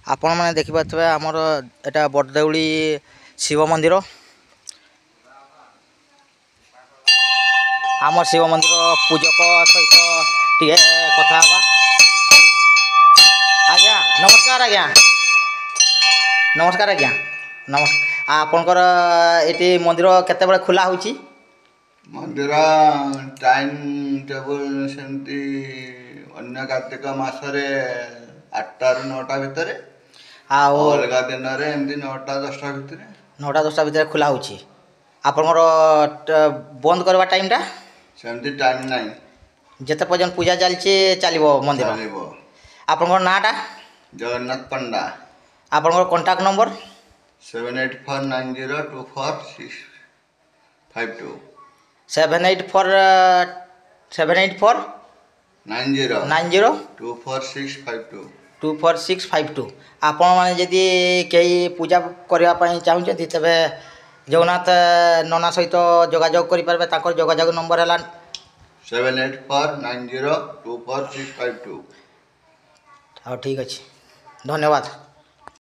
आपण मैंने देखिपे आमर एटा बड़देउली शिव मंदिर आम शिव मंदिर पूजक सहित टे कथा आज्ञा नमस्कार आज्ञा नमस्कार आज्ञा नमस्कार आपणकर ये मंदिर केते खोला होची मंदिर टाइम टेबल सेमती अन्य कार्तिक मासरे 8टा ରୁ 9ଟା भितर अलग दिन एमती 9टा 10ଟା भितर 9टा 10ଟା भितर खोला होची आपणकर बंद करवा टाइम टा सेमती टाइम नाही जेते पर्यंत पूजा चलची चलिबो मंदिर चलिबो आपणकर नाटा जगन्नाथ पंडा आपणकर कांटेक्ट नंबर 7849024652 78490902462 आपण माने यदि कई पूजा करने चाहते तेरे जगन्नाथ नना सहित जोगाजोग करें जोगाजोग नंबर है 7849024652 हाँ ठीक अच्छे धन्यवाद।